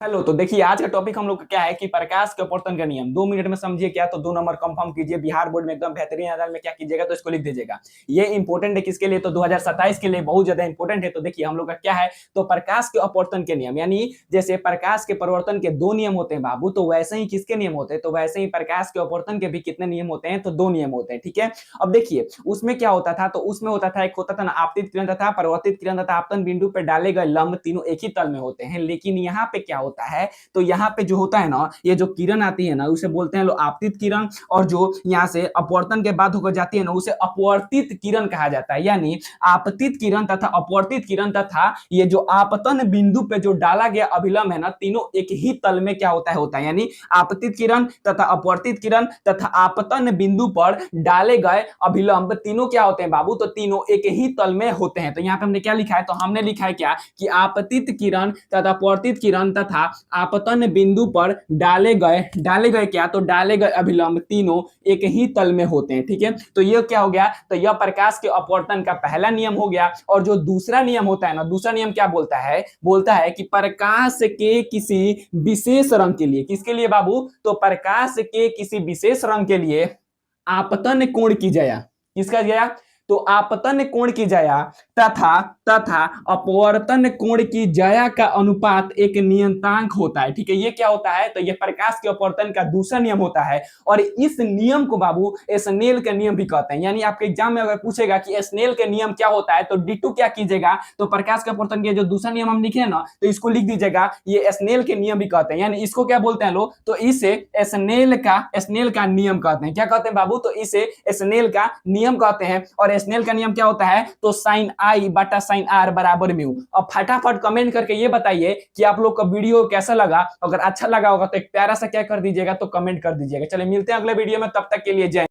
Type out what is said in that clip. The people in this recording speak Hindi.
हेलो। तो देखिए आज का टॉपिक हम लोग का क्या है कि प्रकाश के अपवर्तन का नियम 2 मिनट में समझिए क्या, तो 2 नंबर कंफर्म कीजिए। बिहार बोर्ड में एकदम बेहतरीन आधार में क्या कीजिएगा तो इसको लिख दीजिएगा। ये इंपॉर्टेंट है किसके लिए, तो 2027 के लिए बहुत ज्यादा इंपॉर्टेंट है। तो देखिए हम लोग का क्या है, तो प्रकाश के अपवर्तन के नियम, यानी जैसे प्रकाश के परिवर्तन के 2 नियम होते हैं बाबू, तो वैसे ही किसके नियम होते हैं, तो वैसे ही प्रकाश के अपवर्तन के भी कितने नियम होते हैं, तो 2 नियम होते हैं। ठीक है, अब देखिए उसमें क्या होता था, तो उसमें होता था, एक होता था ना आपतित किरण तथा परिवर्तित किरण तथा आपतन बिंदु पर डाले गए लंब, तीनों एक ही तल में होते हैं। लेकिन यहाँ पे क्या होता है, तो यहाँ पे जो होता है ना, ये जो किरण आती है ना उसे बोलते हैं लोग आपतित किरण, और जो यहाँ से अपवर्तन के बाद होकर जाती है ना उसे अपवर्तित किरण कहा जाता है। यानी आपतित किरण तथा अपवर्तित किरण तथा ये जो आपतन बिंदु पे जो डाला गया अभिलंब है ना, तीनों एक ही तल में क्या होता है यानी आपतित किरण तथा अपवर्तित किरण तथा आपतन बिंदु पर डाले गए अभिलंब तीनों क्या होते हैं बाबू, तो तीनों एक ही तल में होते हैं। तो यहाँ पे हमने क्या लिखा है, तो हमने लिखा है क्या कि आपतित किरण तथा अपवर्तित किरण तथा आपतन बिंदु पर डाले गए क्या, तो डाले गए अभिलंब तीनों एक ही तल में होते हैं। ठीक है, तो ये क्या हो गया, तो यह प्रकाश के अपवर्तन का पहला नियम हो गया। और जो दूसरा नियम होता है ना, दूसरा नियम क्या बोलता है कि प्रकाश के किसी विशेष रंग के लिए, किसके लिए बाबू, तो प्रकाश के किसी विशेष रंग के लिए आपतन कोण की जया, किसका जया, तो आपतन कोण की जया तथा तथा अपवर्तन कोण की जया का अनुपात एक नियतांक होता है। ठीक है, ये क्या होता है, तो ये प्रकाश के अपवर्तन का दूसरा नियम होता है। और इस नियम को बाबू स्नेल का नियम भी कहते हैं। यानी आपके एग्जाम में अगर पूछेगा कि स्नेल का नियम क्या होता है, तो D2 क्या कीजिएगा, तो प्रकाश के अपवर्तन के जो दूसरा नियम हम लिखे ना, तो इसको लिख दीजिएगा, ये स्नेल के नियम भी कहते हैं। यानी इसको क्या बोलते हैं लोग, तो इसे स्नेल का नियम कहते हैं। क्या कहते हैं बाबू, तो इसे स्नेल का नियम कहते हैं। और स्नेल का नियम क्या होता है, तो साइन आई बटा साइन आर बराबर म्यू। अब फटाफट कमेंट करके ये बताइए कि आप लोग का वीडियो कैसा लगा। अगर अच्छा लगा होगा तो एक प्यारा सा क्या कर दीजिएगा, तो कमेंट कर दीजिएगा। चलिए मिलते हैं अगले वीडियो में, तब तक के लिए जय।